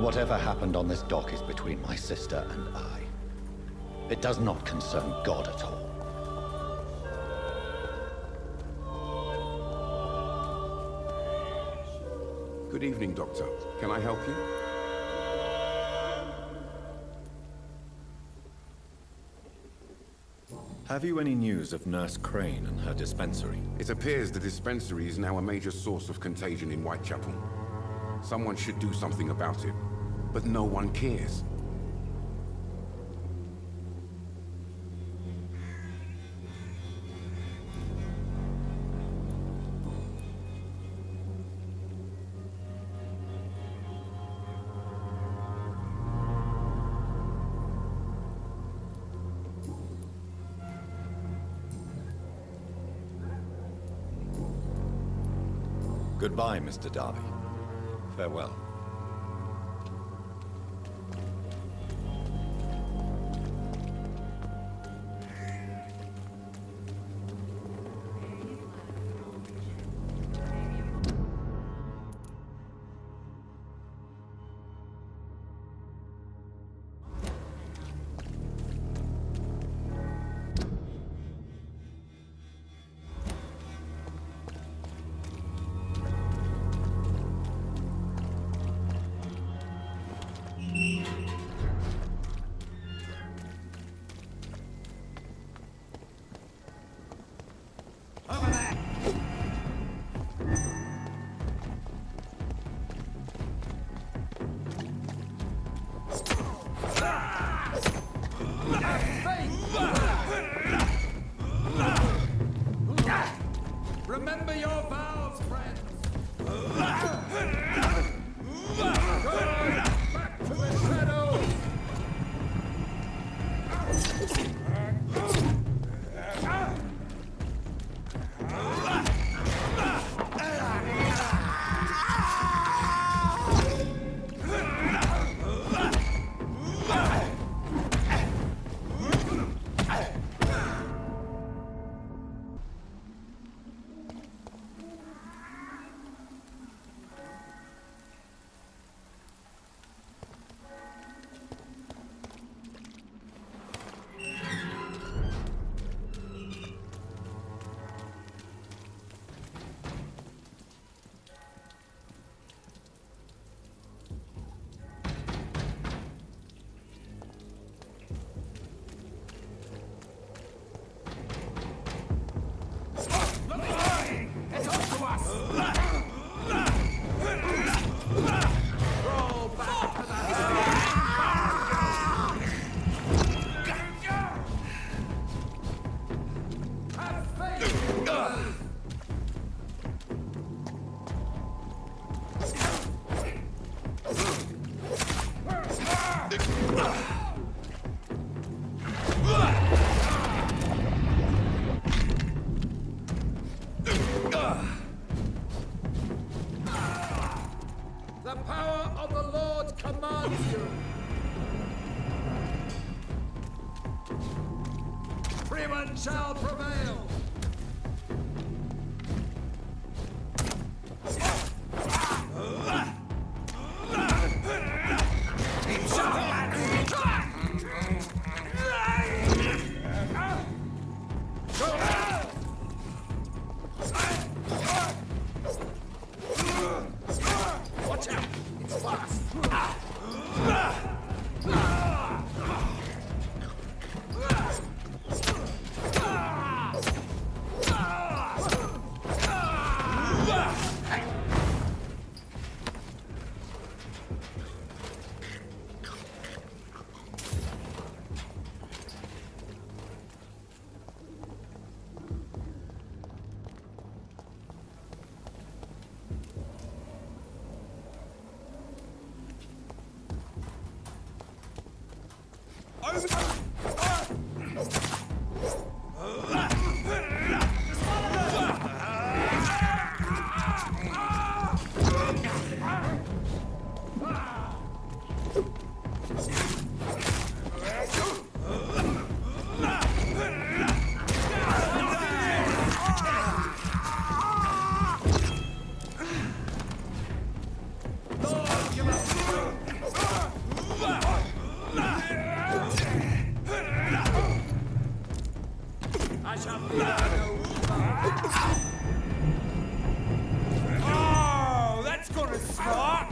Whatever happened on this dock is between my sister and I. It does not concern God at all. Good evening, Doctor. Can I help you? Have you any news of Nurse Crane and her dispensary? It appears the dispensary is now a major source of contagion in Whitechapel. Someone should do something about it, but no one cares. Goodbye, Mr. Darby. Farewell. Remember your vows, friends! Back to the shadows! The power of the Lord commands you! Freeman shall prevail! Watch out! It's fast! Oh, that's gonna smart.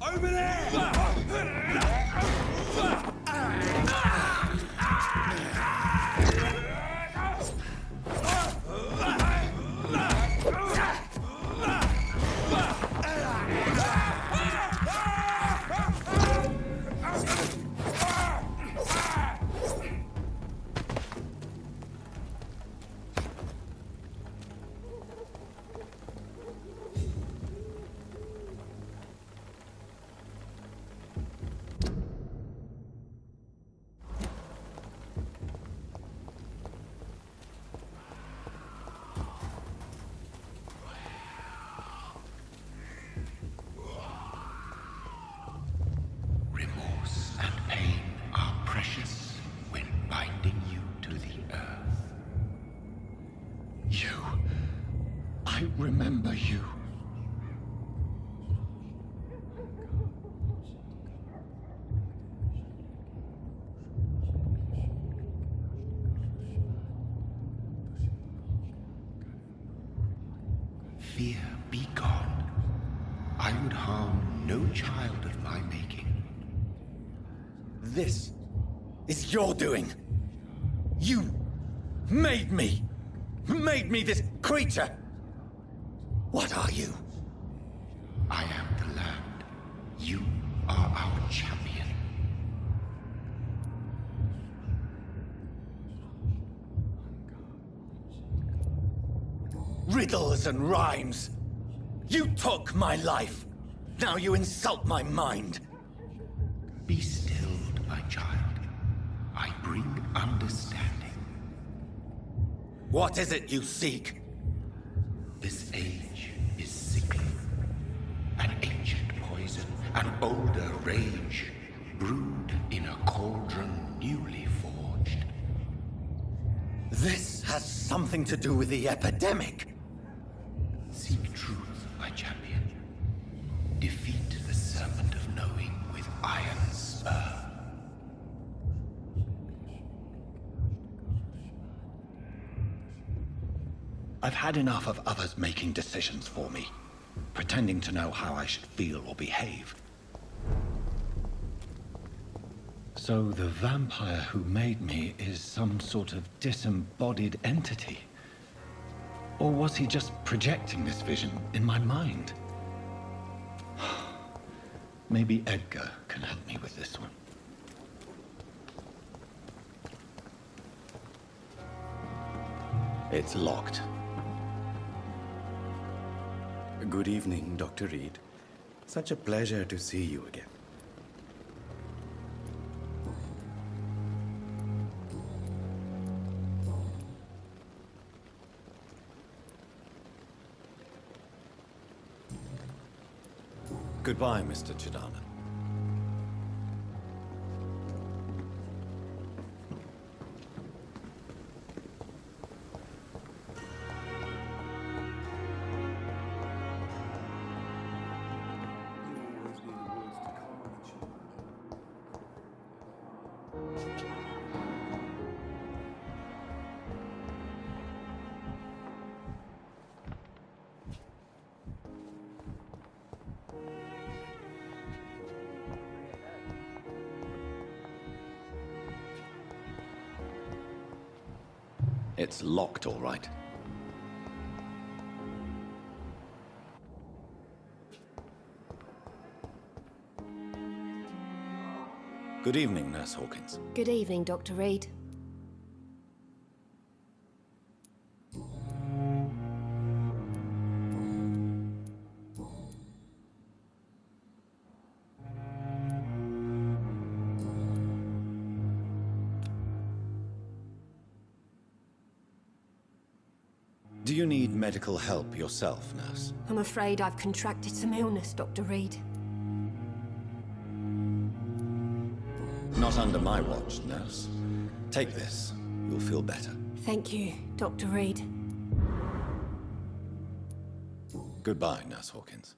Over there! Remorse and pain are precious when binding you to the earth. You. I remember you. Fear be gone. I would harm no child of my making. This is your doing. You made me. Made me this creature. What are you? I am the land. You are our champion. Riddles and rhymes. You took my life. Now you insult my mind. Be stilled, my child. I bring understanding. What is it you seek? This age is sickly. An ancient poison, an older rage, brewed in a cauldron newly forged. This has something to do with the epidemic. Seek truth, my champion. Defeat the serpent of knowing with iron spur. I've had enough of others making decisions for me, pretending to know how I should feel or behave. So the vampire who made me is some sort of disembodied entity? Or was he just projecting this vision in my mind? Maybe Edgar can help me with this one. It's locked. Good evening, Dr. Reed. Such a pleasure to see you again. Goodbye, Mr. Chidana. It's locked, all right. Good evening, Nurse Hawkins. Good evening, Dr. Reed. Do you need medical help yourself, Nurse? I'm afraid I've contracted some illness, Dr. Reed. Not under my watch, Nurse. Take this. You'll feel better. Thank you, Dr. Reed. Goodbye, Nurse Hawkins.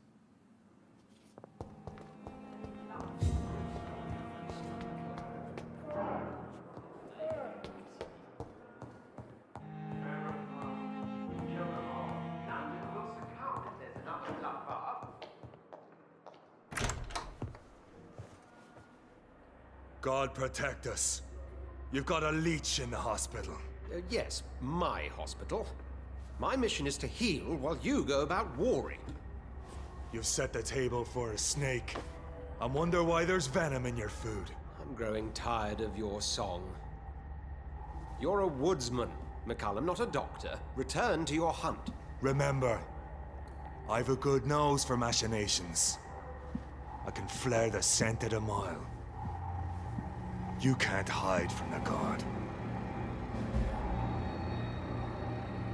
God protect us. You've got a leech in the hospital. Yes, my hospital. My mission is to heal while you go about warring. You've set the table for a snake. I wonder why there's venom in your food. I'm growing tired of your song. You're a woodsman, McCallum, not a doctor. Return to your hunt. Remember, I've a good nose for machinations. I can flare the scent at a mile. You can't hide from the god.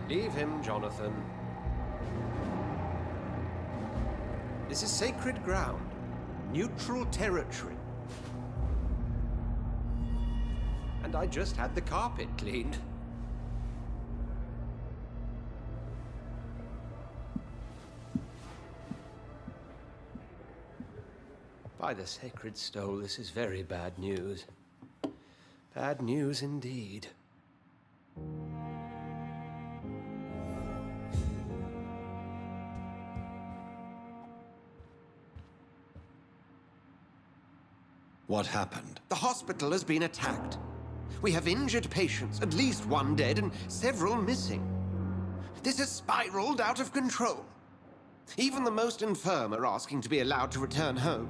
Leave him, Jonathan. This is sacred ground. Neutral territory. And I just had the carpet cleaned. By the sacred stole, this is very bad news. Bad news indeed. What happened? The hospital has been attacked. We have injured patients, at least one dead and several missing. This has spiraled out of control. Even the most infirm are asking to be allowed to return home.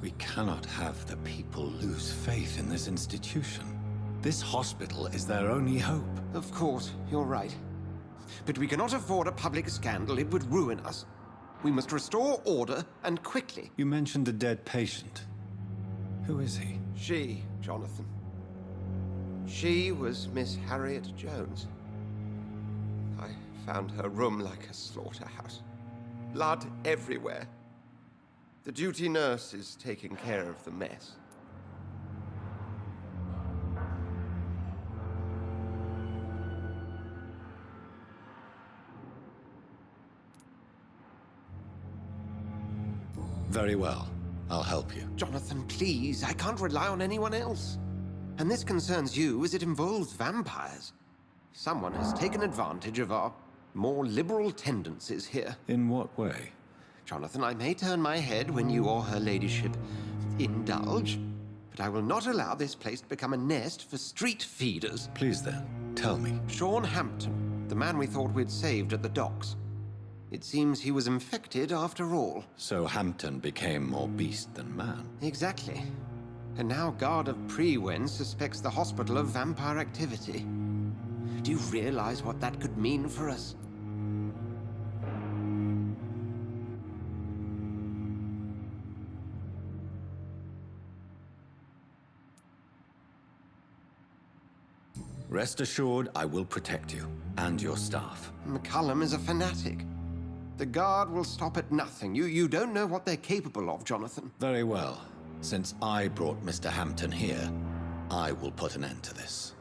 We cannot have the people lose faith in this institution. This hospital is their only hope. Of course, you're right. But we cannot afford a public scandal. It would ruin us. We must restore order, and quickly. You mentioned a dead patient. Who is he? She, Jonathan. She was Miss Harriet Jones. I found her room like a slaughterhouse. Blood everywhere. The duty nurse is taking care of the mess. Very well. I'll help you. Jonathan, please. I can't rely on anyone else. And this concerns you as it involves vampires. Someone has taken advantage of our more liberal tendencies here. In what way? Jonathan, I may turn my head when you or her ladyship indulge, but I will not allow this place to become a nest for street feeders. Please then, tell me. Sean Hampton, the man we thought we'd saved at the docks. It seems he was infected after all. So Hampton became more beast than man. Exactly. And now Guard of Prewen suspects the hospital of vampire activity. Do you realize what that could mean for us? Rest assured, I will protect you and your staff. McCullum is a fanatic. The Guard will stop at nothing. You don't know what they're capable of, Jonathan. Very well. Since I brought Mr. Hampton here, I will put an end to this.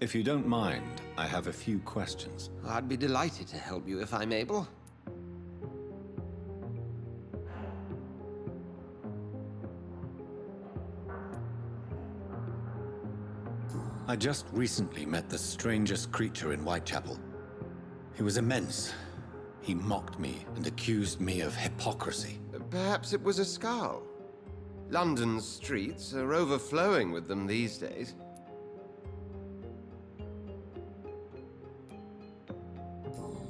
If you don't mind, I have a few questions. I'd be delighted to help you if I'm able. I just recently met the strangest creature in Whitechapel. He was immense. He mocked me and accused me of hypocrisy. Perhaps it was a skull. London's streets are overflowing with them these days.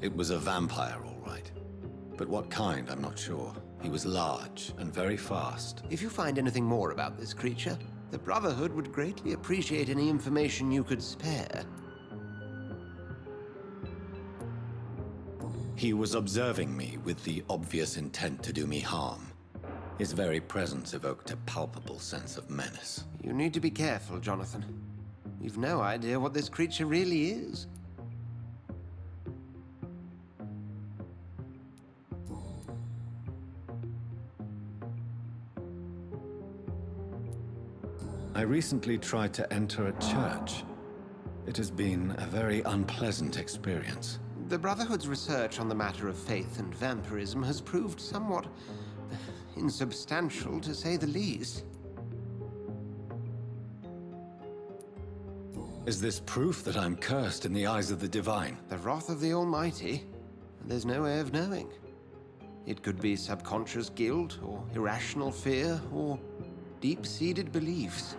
It was a vampire, all right. But what kind, I'm not sure. He was large and very fast. If you find anything more about this creature, the Brotherhood would greatly appreciate any information you could spare. He was observing me with the obvious intent to do me harm. His very presence evoked a palpable sense of menace. You need to be careful, Jonathan. You've no idea what this creature really is. I recently tried to enter a church. It has been a very unpleasant experience. The Brotherhood's research on the matter of faith and vampirism has proved somewhat insubstantial, to say the least. Is this proof that I'm cursed in the eyes of the divine? The wrath of the Almighty? There's no way of knowing. It could be subconscious guilt, or irrational fear, or deep-seated beliefs.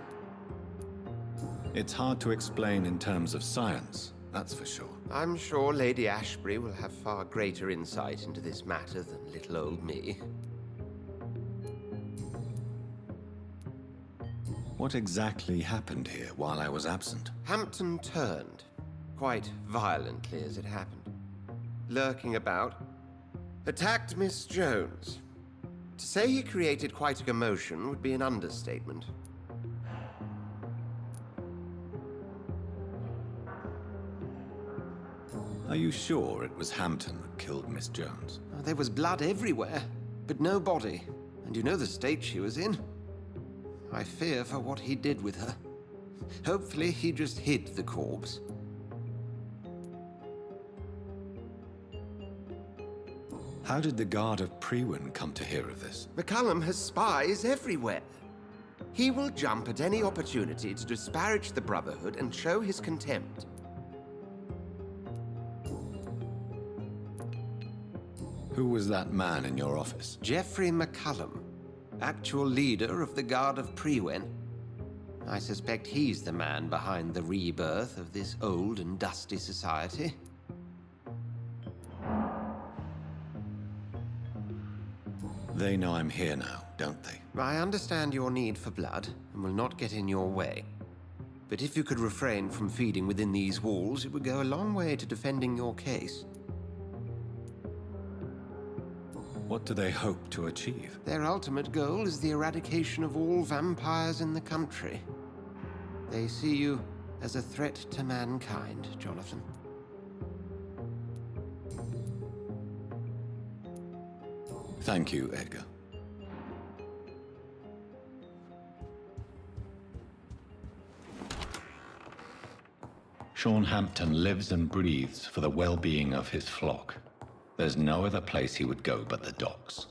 It's hard to explain in terms of science, that's for sure. I'm sure Lady Ashbury will have far greater insight into this matter than little old me. What exactly happened here while I was absent? Hampton turned, quite violently as it happened. Lurking about, attacked Miss Jones. To say he created quite a commotion would be an understatement. Are you sure it was Hampton that killed Miss Jones? There was blood everywhere, but no body. And you know the state she was in. I fear for what he did with her. Hopefully he just hid the corpse. How did the Guard of Prewin come to hear of this? McCullum has spies everywhere. He will jump at any opportunity to disparage the Brotherhood and show his contempt. Who was that man in your office? Geoffrey McCullum, actual leader of the Guard of Prewin. I suspect he's the man behind the rebirth of this old and dusty society. They know I'm here now, don't they? I understand your need for blood and will not get in your way. But if you could refrain from feeding within these walls, it would go a long way to defending your case. What do they hope to achieve? Their ultimate goal is the eradication of all vampires in the country. They see you as a threat to mankind, Jonathan. Thank you, Edgar. Sean Hampton lives and breathes for the well-being of his flock. There's no other place he would go but the docks.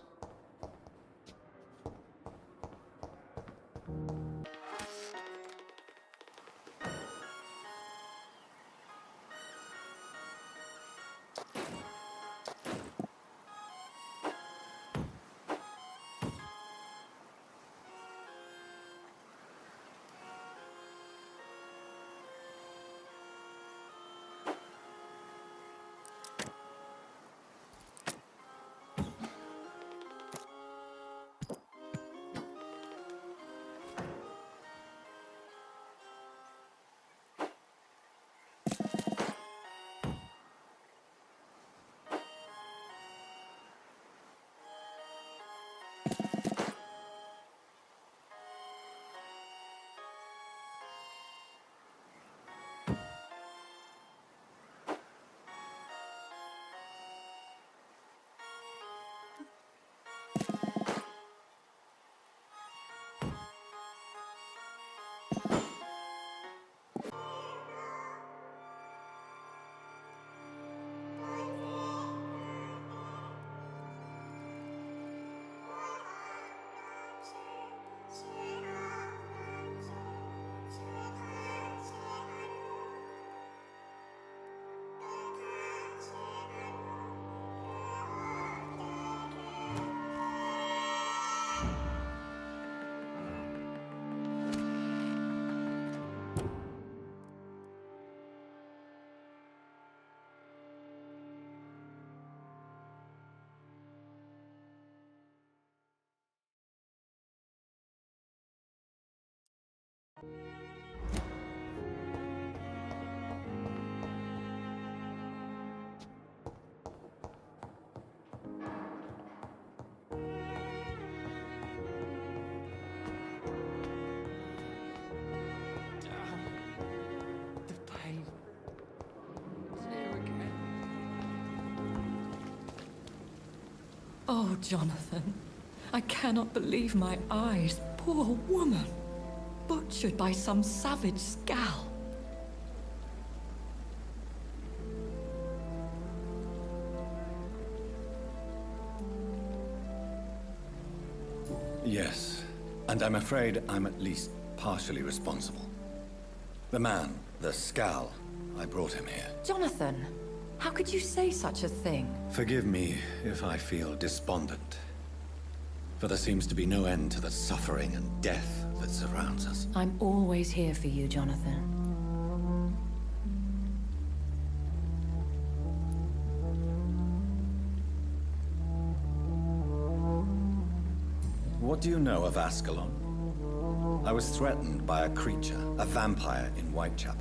Oh, Jonathan. I cannot believe my eyes. Poor woman. Butchered by some savage scowl. Yes, and I'm afraid I'm at least partially responsible. The man, the scowl, I brought him here. Jonathan, how could you say such a thing? Forgive me if I feel despondent. For there seems to be no end to the suffering and death that surrounds us. I'm always here for you, Jonathan. What do you know of Ascalon? I was threatened by a creature, a vampire in Whitechapel,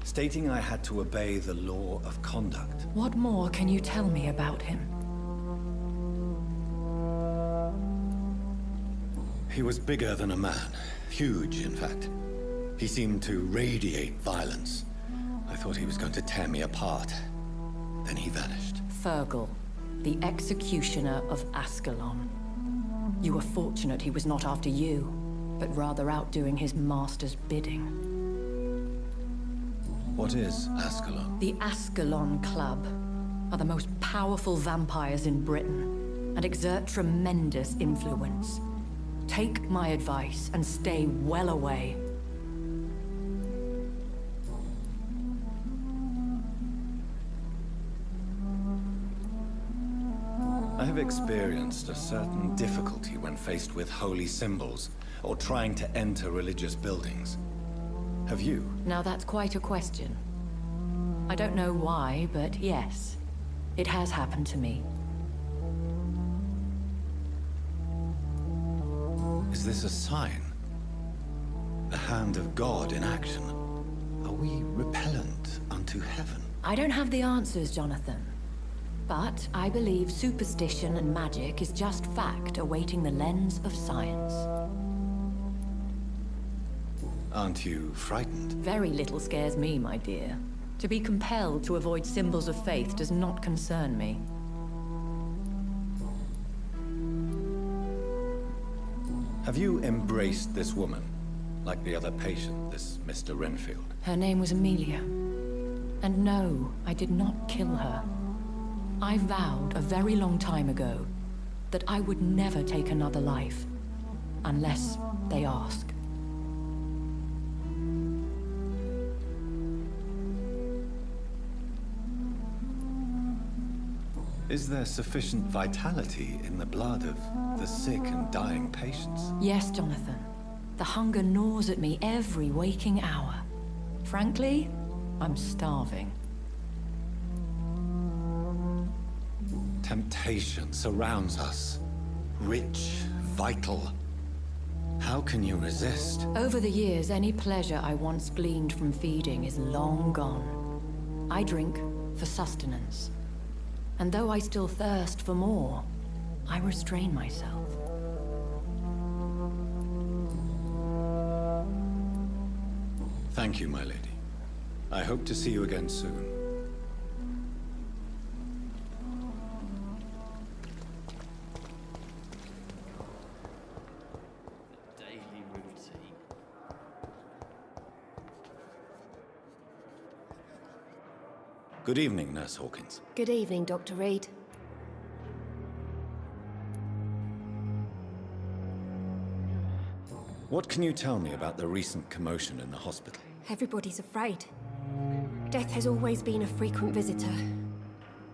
stating I had to obey the law of conduct. What more can you tell me about him? He was bigger than a man. Huge, in fact. He seemed to radiate violence. I thought he was going to tear me apart. Then he vanished. Fergal, the executioner of Ascalon. You were fortunate he was not after you, but rather out doing his master's bidding. What is Ascalon? The Ascalon Club are the most powerful vampires in Britain and exert tremendous influence. Take my advice and stay well away. I have experienced a certain difficulty when faced with holy symbols or trying to enter religious buildings. Have you? Now that's quite a question. I don't know why, but yes, it has happened to me. Is this a sign? The hand of God in action? Are we repellent unto heaven? I don't have the answers, Jonathan. But I believe superstition and magic is just fact awaiting the lens of science. Aren't you frightened? Very little scares me, my dear. To be compelled to avoid symbols of faith does not concern me. Have you embraced this woman, like the other patient, this Mr. Renfield? Her name was Amelia. And no, I did not kill her. I vowed a very long time ago that I would never take another life, unless they ask. Is there sufficient vitality in the blood of the sick and dying patients? Yes, Jonathan. The hunger gnaws at me every waking hour. Frankly, I'm starving. Temptation surrounds us. Rich, vital. How can you resist? Over the years, any pleasure I once gleaned from feeding is long gone. I drink for sustenance. And though I still thirst for more, I restrain myself. Thank you, my lady. I hope to see you again soon. Daily routine. Good evening, Nurse Hawkins. Good evening, Dr. Reed. What can you tell me about the recent commotion in the hospital? Everybody's afraid. Death has always been a frequent visitor.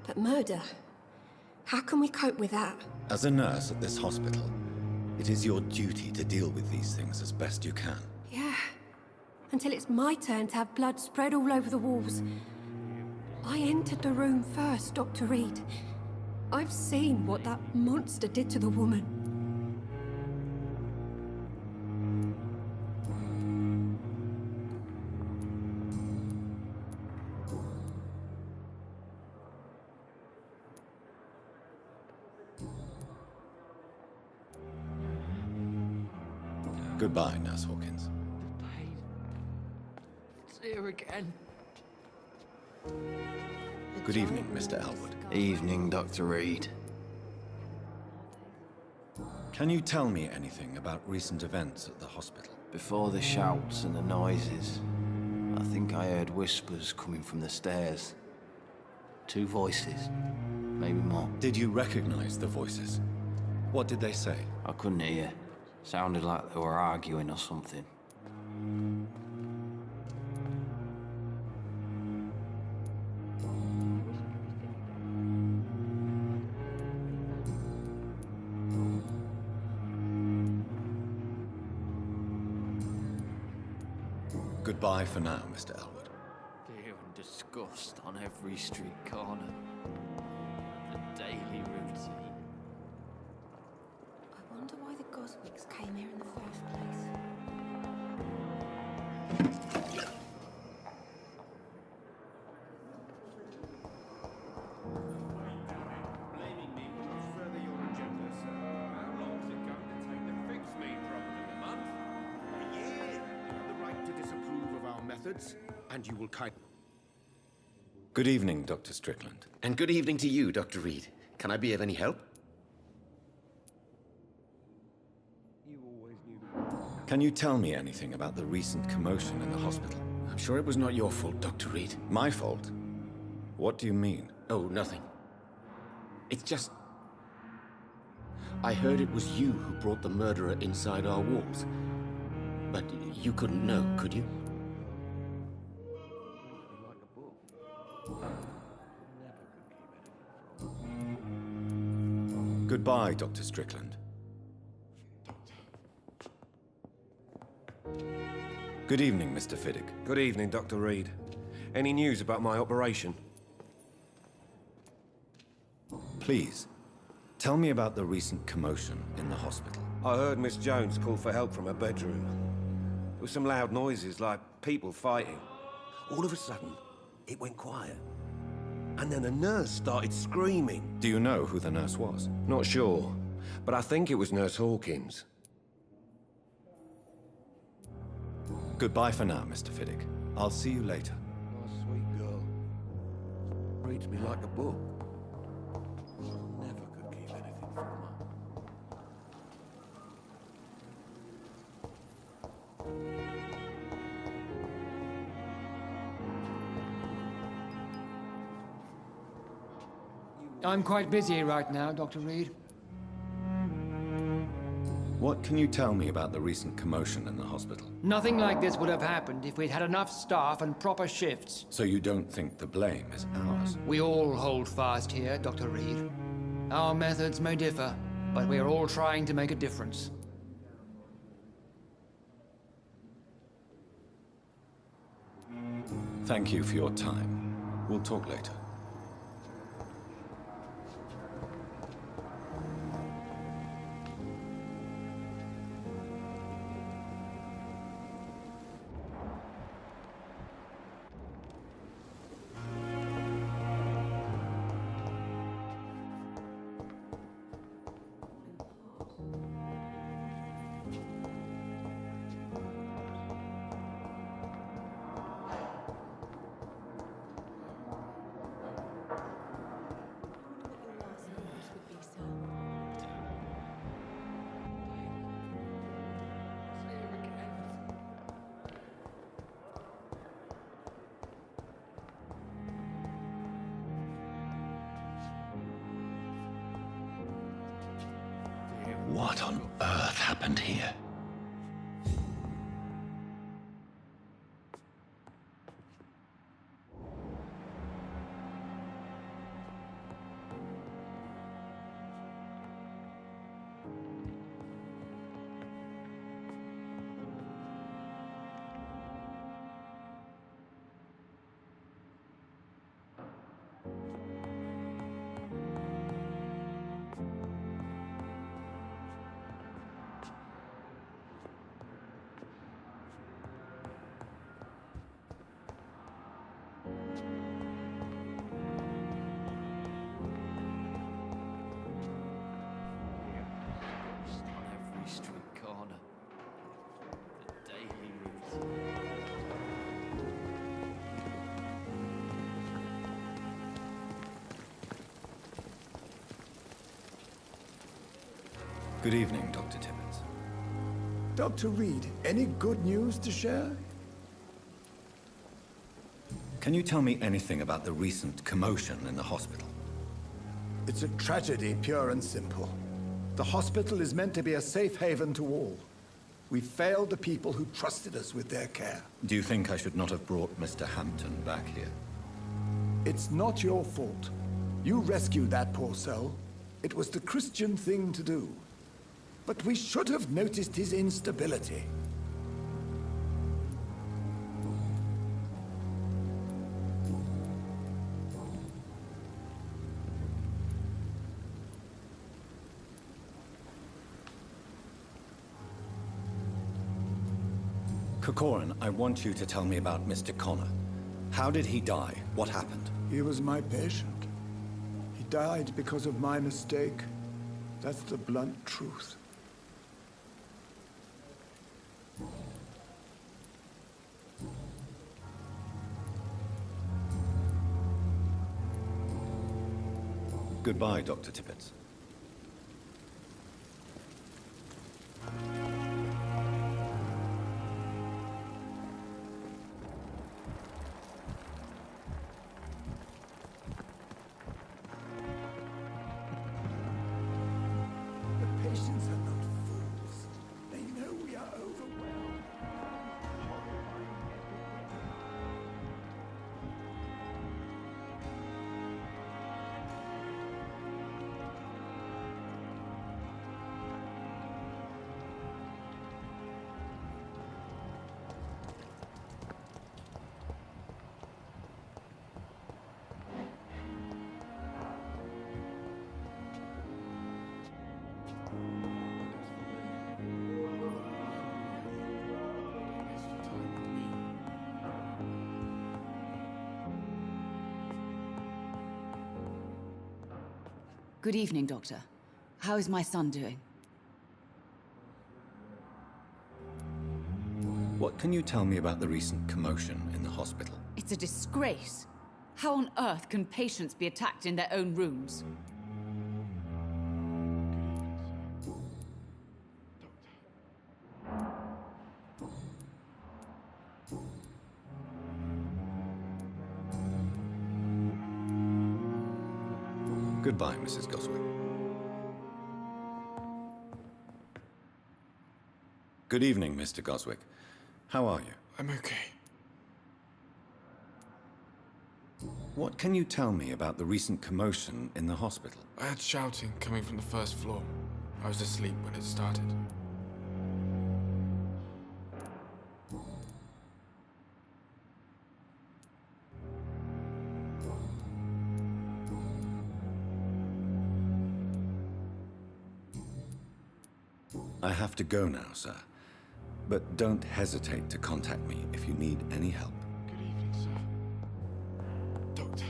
But murder? How can we cope with that? As a nurse at this hospital, it is your duty to deal with these things as best you can. Yeah. Until it's my turn to have blood spread all over the walls. I entered the room first, Dr. Reed. I've seen what that monster did to the woman. Goodbye, Nurse Hawkins. It's here again. Good evening, Mr. Elwood. Evening, Dr. Reed. Can you tell me anything about recent events at the hospital? Before the shouts and the noises, I think I heard whispers coming from the stairs. 2 voices, maybe more. Did you recognize the voices? What did they say? I couldn't hear. Sounded like they were arguing or something. Goodbye for now, Mr. Elwood. Fear and disgust on every street corner. The daily routine. I wonder why the Goswicks came here in the first place. Blaming me will not further your agenda, sir. How long is it going to take to fix me? Probably a month? A year? You have the right to disapprove of our methods, and you will kind... Good evening, Dr. Strickland. And good evening to you, Dr. Reed. Can I be of any help? Can you tell me anything about the recent commotion in the hospital? I'm sure it was not your fault, Dr. Reed. My fault? What do you mean? Oh, nothing. It's just... I heard it was you who brought the murderer inside our walls. But you couldn't know, could you? Goodbye, Dr. Strickland. Good evening, Mr. Fiddick. Good evening, Dr. Reed. Any news about my operation? Please, tell me about the recent commotion in the hospital. I heard Miss Jones call for help from her bedroom. There were some loud noises, like people fighting. All of a sudden, it went quiet. And then a nurse started screaming. Do you know who the nurse was? Not sure, but I think it was Nurse Hawkins. Goodbye for now, Mr. Fiddick. I'll see you later. Nice, sweet girl. Reads me like a book. Never could keep anything from her. I'm quite busy right now, Dr. Reed. What can you tell me about the recent commotion in the hospital? Nothing like this would have happened if we'd had enough staff and proper shifts. So you don't think the blame is ours? We all hold fast here, Dr. Reed. Our methods may differ, but we are all trying to make a difference. Thank you for your time. We'll talk later. What on earth happened here? Good evening, Dr. Tibbets. Dr. Reed, any good news to share? Can you tell me anything about the recent commotion in the hospital? It's a tragedy, pure and simple. The hospital is meant to be a safe haven to all. We failed the people who trusted us with their care. Do you think I should not have brought Mr. Hampton back here? It's not your fault. You rescued that poor soul. It was the Christian thing to do. But we should have noticed his instability. Corcoran, I want you to tell me about Mr. Connor. How did he die? What happened? He was my patient. He died because of my mistake. That's the blunt truth. Goodbye, Dr. Tibbets. The patients are not fools. They know we are overwhelmed. Good evening, Doctor. How is my son doing? What can you tell me about the recent commotion in the hospital? It's a disgrace. How on earth can patients be attacked in their own rooms? Goodbye, Mrs. Goswick. Good evening, Mr. Goswick. How are you? I'm okay. What can you tell me about the recent commotion in the hospital? I had shouting coming from the first floor. I was asleep when it started. I have to go now, sir. But don't hesitate to contact me if you need any help. Good evening, sir. Doctor.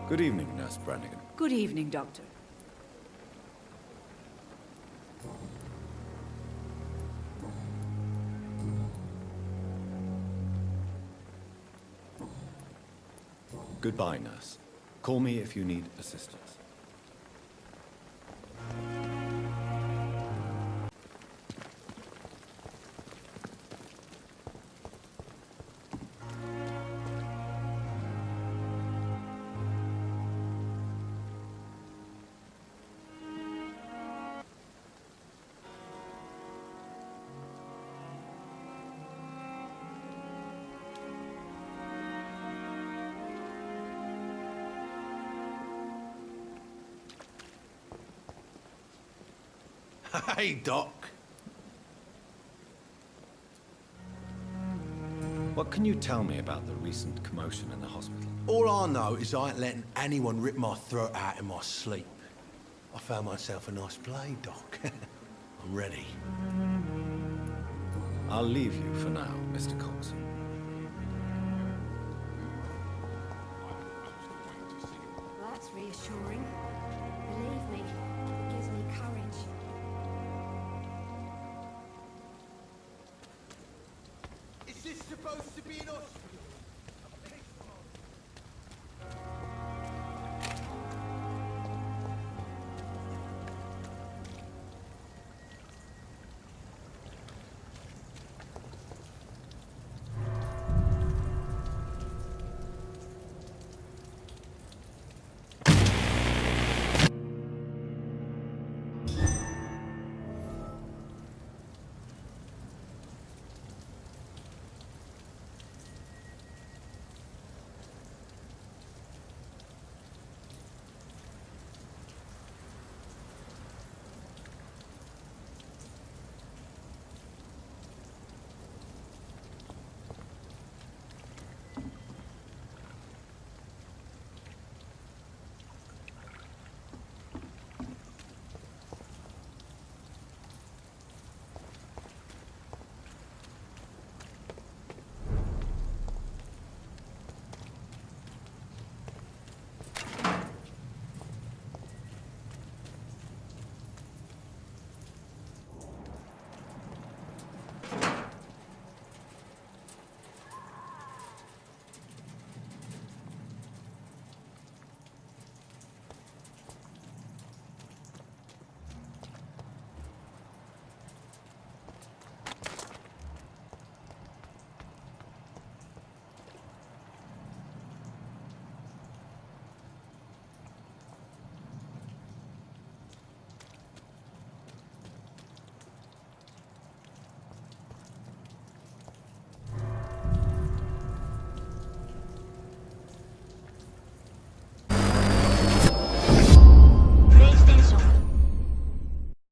Good evening, Nurse Brannigan. Good evening, Doctor. Goodbye, nurse. Call me if you need assistance. Hey, Doc. What can you tell me about the recent commotion in the hospital? All I know is I ain't letting anyone rip my throat out in my sleep. I found myself a nice blade, Doc. I'm ready. I'll leave you for now, Mr. Cox. this supposed to be an hospital?